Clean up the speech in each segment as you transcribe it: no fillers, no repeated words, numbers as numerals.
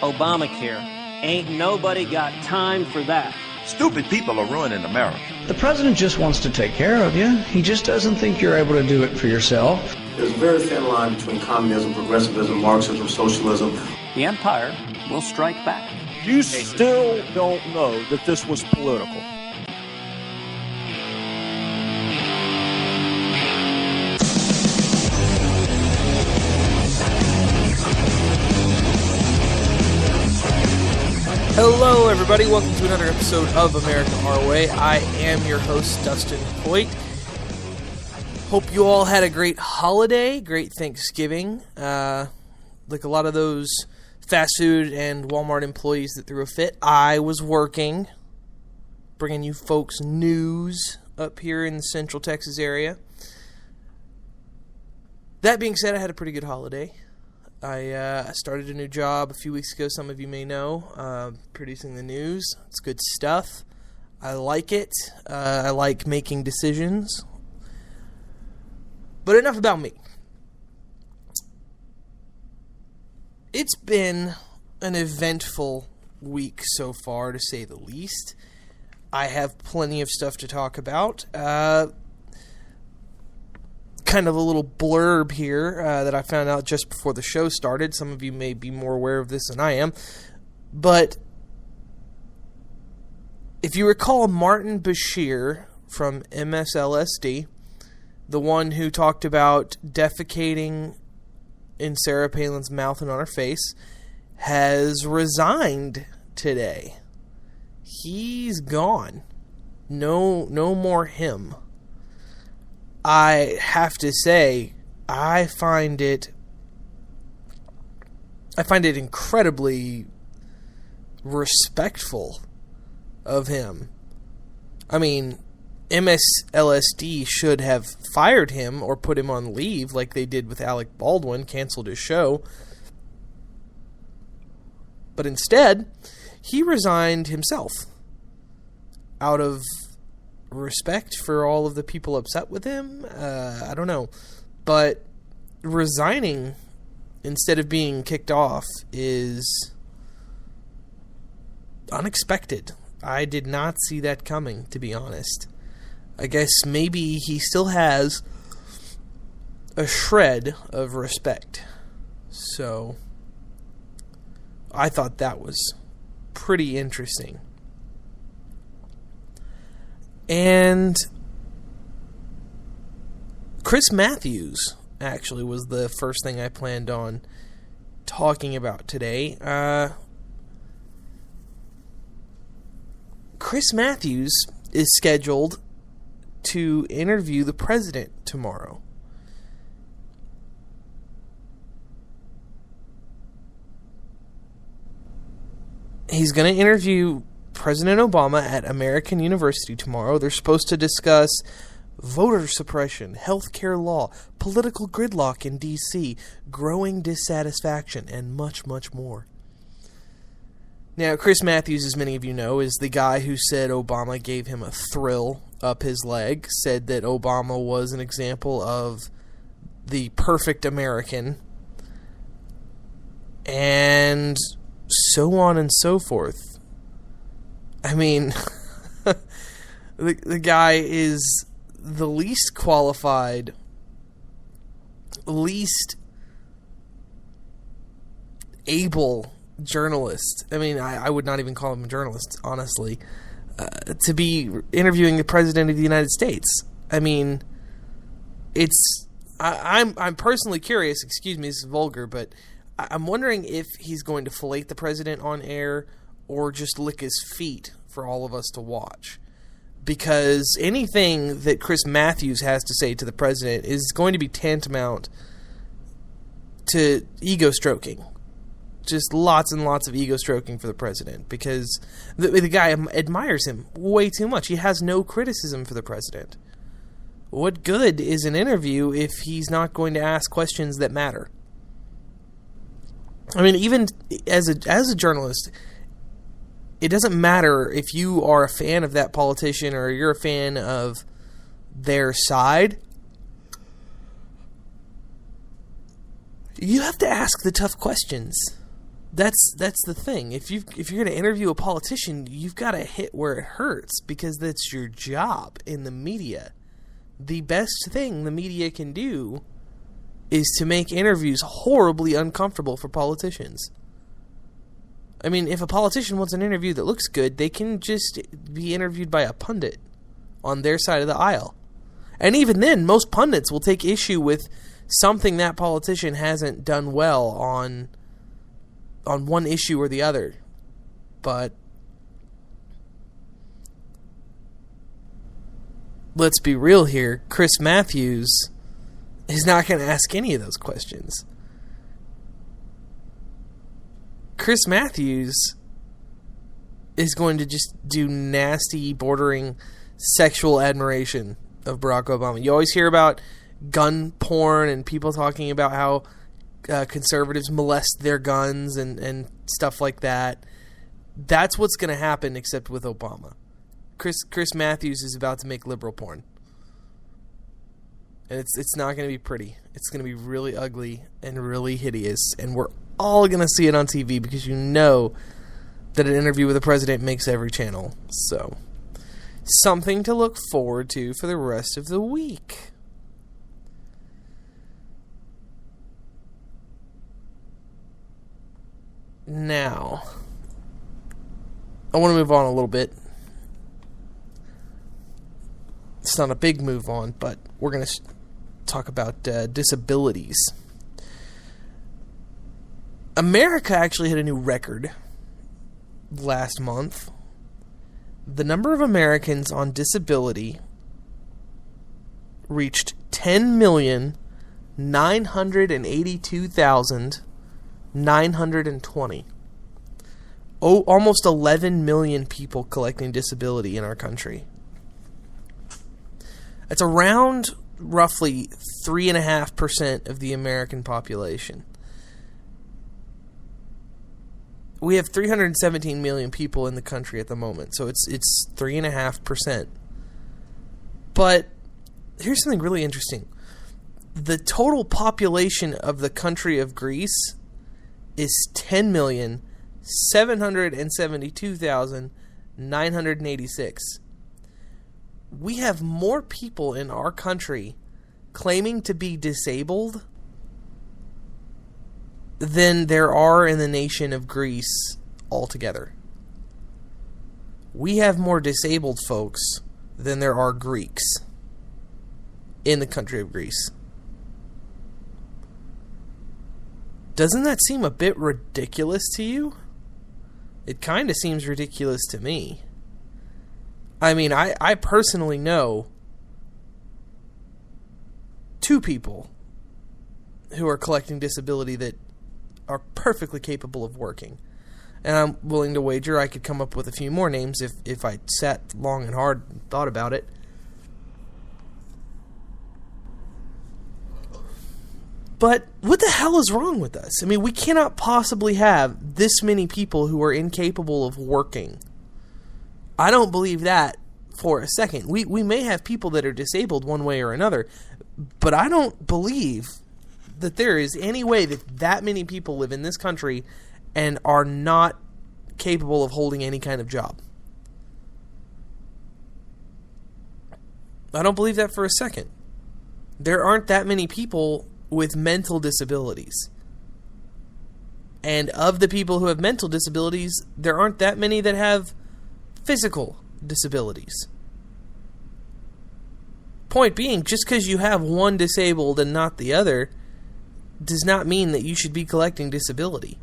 Obamacare. Ain't nobody got time for that. Stupid people are ruining America. The president just wants to take care of you. He just doesn't think you're able to do it for yourself. There's a very thin line between communism, progressivism, Marxism, socialism. The empire will strike back. You still don't know that this was political. Hello, everybody. Welcome to another episode of America Our Way. I am your host, Dustin Hoyt. Hope you all had a great holiday, great Thanksgiving. Like a lot of those fast food and Walmart employees that threw a fit, I was working, bringing you folks news up here in the Central Texas area. That being said, I had a pretty good holiday. I started a new job a few weeks ago, some of you may know, producing the news. It's good stuff. I like it. I like making decisions. But enough about me. It's been an eventful week so far, to say the least. I have plenty of stuff to talk about. Kind of a little blurb here that I found out just before the show started. Some of you may be more aware of this than I am. But if you recall Martin Bashir from MSLSD, the one who talked about defecating in Sarah Palin's mouth and on her face, has resigned today. He's gone. No more him. I have to say, I find it incredibly respectful of him. I mean, MSLSD should have fired him or put him on leave like they did with Alec Baldwin, canceled his show. But instead, he resigned himself out of respect for all of the people upset with him. I don't know. But resigning instead of being kicked off is unexpected. I did not see that coming, to be honest. I guess maybe he still has a shred of respect. So I thought that was pretty interesting. And Chris Matthews actually was the first thing I planned on talking about today. Chris Matthews is scheduled to interview the president tomorrow. He's going to interview President Obama at American University tomorrow. They're supposed to discuss voter suppression, healthcare law, political gridlock in D.C., growing dissatisfaction, and much, much more. Now, Chris Matthews, as many of you know, is the guy who said Obama gave him a thrill up his leg, said that Obama was an example of the perfect American, and so on and so forth. I mean, the guy is the least qualified, least able journalist. I mean, I would not even call him a journalist, honestly, to be interviewing the President of the United States. I mean, I'm personally curious, excuse me, this is vulgar, but I'm wondering if he's going to fillet the President on air or just lick his feet for all of us to watch. Because anything that Chris Matthews has to say to the president is going to be tantamount to ego stroking. Just lots and lots of ego stroking for the president. Because the guy admires him way too much. He has no criticism for the president. What good is an interview if he's not going to ask questions that matter? I mean, even as a journalist, it doesn't matter if you are a fan of that politician or you're a fan of their side. You have to ask the tough questions. That's the thing. If you're going to interview a politician, you've got to hit where it hurts, because that's your job in the media. The best thing the media can do is to make interviews horribly uncomfortable for politicians. I mean, if a politician wants an interview that looks good, they can just be interviewed by a pundit on their side of the aisle. And even then, most pundits will take issue with something that politician hasn't done well on one issue or the other. But let's be real here. Chris Matthews is not going to ask any of those questions. Chris Matthews is going to just do nasty, bordering sexual admiration of Barack Obama. You always hear about gun porn and people talking about how conservatives molest their guns and stuff like that. That's what's going to happen, except with Obama. Chris Matthews is about to make liberal porn. And it's not going to be pretty. It's going to be really ugly and really hideous. And we're all going to see it on TV, because you know that an interview with the president makes every channel. So, something to look forward to for the rest of the week. Now, I want to move on a little bit. It's not a big move on, but we're going to talk about disabilities. America actually hit a new record last month. The number of Americans on disability reached 10,982,920. Almost 11 million people collecting disability in our country. That's around roughly 3.5% of the American population. We have 317 million people in the country at the moment, so it's 3.5%. But here's something really interesting. The total population of the country of Greece is 10,772,986. We have more people in our country claiming to be disabled than there are in the nation of Greece altogether. We have more disabled folks than there are Greeks in the country of Greece. Doesn't that seem a bit ridiculous to you? It kind of seems ridiculous to me. I mean, I personally know 2 people who are collecting disability that are perfectly capable of working. And I'm willing to wager I could come up with a few more names if I sat long and hard and thought about it. But what the hell is wrong with us? I mean, we cannot possibly have this many people who are incapable of working. I don't believe that for a second. We may have people that are disabled one way or another, but I don't believe that there is any way that many people live in this country and are not capable of holding any kind of job. I don't believe that for a second. There aren't that many people with mental disabilities. And of the people who have mental disabilities, there aren't that many that have physical disabilities. Point being, just because you have one disabled and not the other does not mean that you should be collecting disability.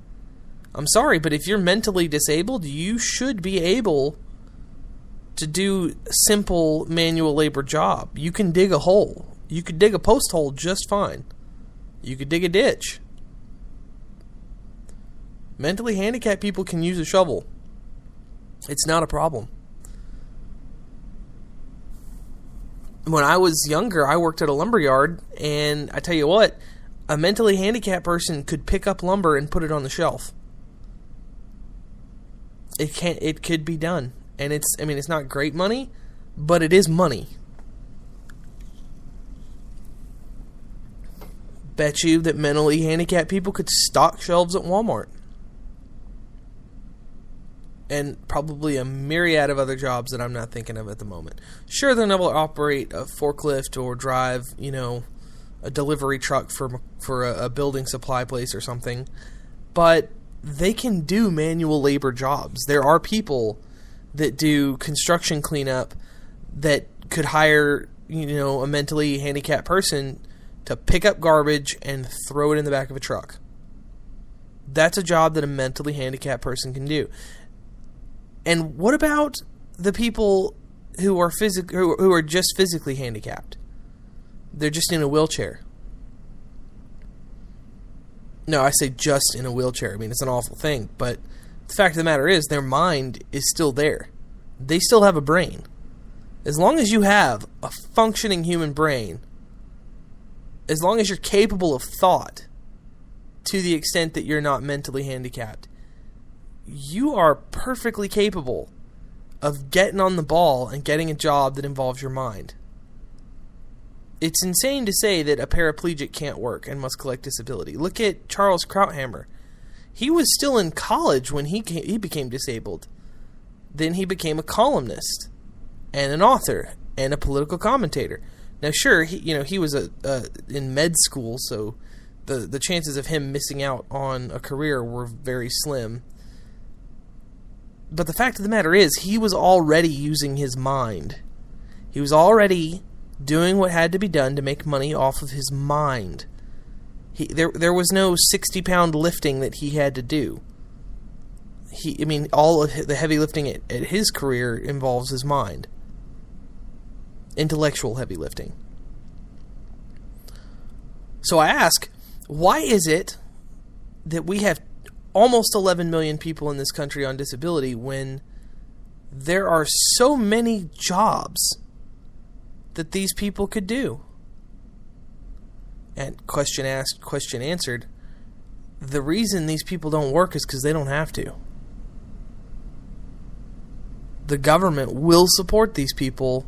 I'm sorry, but if you're mentally disabled, you should be able to do simple manual labor job. You can dig a hole. You could dig a post hole just fine. You could dig a ditch. Mentally handicapped people can use a shovel. It's not a problem. When I was younger, I worked at a lumber yard, and I tell you what, a mentally handicapped person could pick up lumber and put it on the shelf. It could be done. And it's not great money, but it is money. Bet you that mentally handicapped people could stock shelves at Walmart. and probably a myriad of other jobs that I'm not thinking of at the moment. Sure, they're able to operate a forklift or drive, a delivery truck for a building supply place or something, but they can do manual labor jobs. There are people that do construction cleanup that could hire, a mentally handicapped person to pick up garbage and throw it in the back of a truck. That's a job that a mentally handicapped person can do. And what about the people who are who are just physically handicapped? They're just in a wheelchair. No, I say just in a wheelchair. I mean, it's an awful thing, but the fact of the matter is their mind is still there. They still have a brain. As long as you have a functioning human brain, as long as you're capable of thought to the extent that you're not mentally handicapped, you are perfectly capable of getting on the ball and getting a job that involves your mind. It's insane to say that a paraplegic can't work and must collect disability. Look at Charles Krauthammer. He was still in college when he became disabled. Then he became a columnist and an author and a political commentator. Now, sure, he was in med school, so the chances of him missing out on a career were very slim. But the fact of the matter is, he was already using his mind. He was already doing what had to be done to make money off of his mind. There was no 60-pound lifting that he had to do. All of the heavy lifting at his career involves his mind. Intellectual heavy lifting. So I ask, why is it that we have almost 11 million people in this country on disability when there are so many jobs that these people could do? And question asked, question answered. The reason these people don't work is because they don't have to. The government will support these people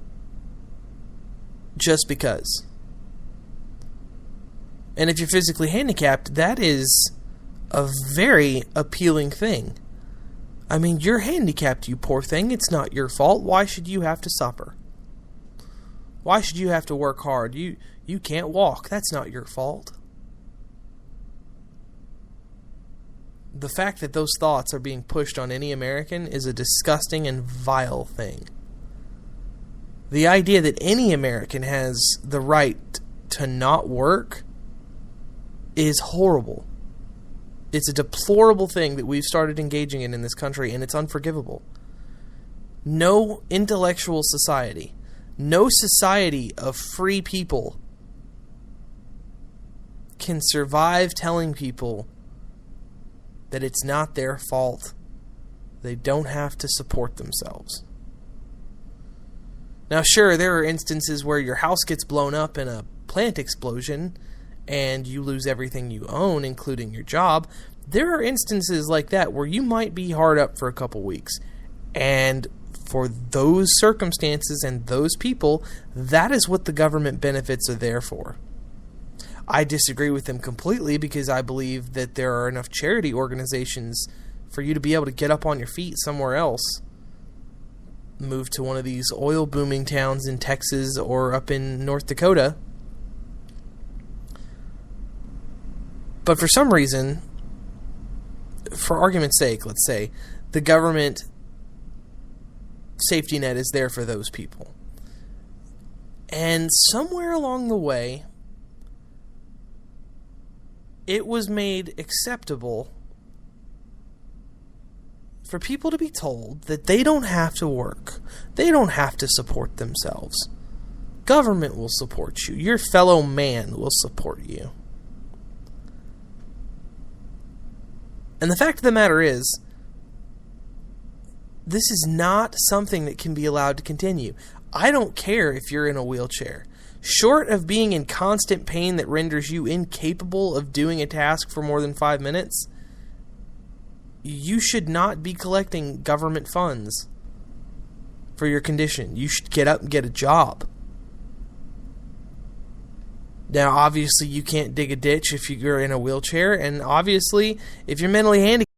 just because. And if you're physically handicapped, that is a very appealing thing. I mean, you're handicapped, you poor thing. It's not your fault. Why should you have to suffer? Why should you have to work hard? You can't walk. That's not your fault. The fact that those thoughts are being pushed on any American is a disgusting and vile thing. The idea that any American has the right to not work is horrible. It's a deplorable thing that we've started engaging in this country, and it's unforgivable. No intellectual society, no society of free people can survive telling people that it's not their fault. They don't have to support themselves. Now, sure, there are instances where your house gets blown up in a plant explosion and you lose everything you own, including your job. There are instances like that where you might be hard up for a couple weeks. And for those circumstances and those people, that is what the government benefits are there for. I disagree with them completely because I believe that there are enough charity organizations for you to be able to get up on your feet somewhere else. Move to one of these oil booming towns in Texas or up in North Dakota. But for some reason, for argument's sake, let's say, the government safety net is there for those people. And somewhere along the way, it was made acceptable for people to be told that they don't have to work. They don't have to support themselves. Government will support you. Your fellow man will support you. And the fact of the matter is, this is not something that can be allowed to continue. I don't care if you're in a wheelchair. Short of being in constant pain that renders you incapable of doing a task for more than 5 minutes, you should not be collecting government funds for your condition. You should get up and get a job. Now, obviously, you can't dig a ditch if you're in a wheelchair, and obviously, if you're mentally handicapped,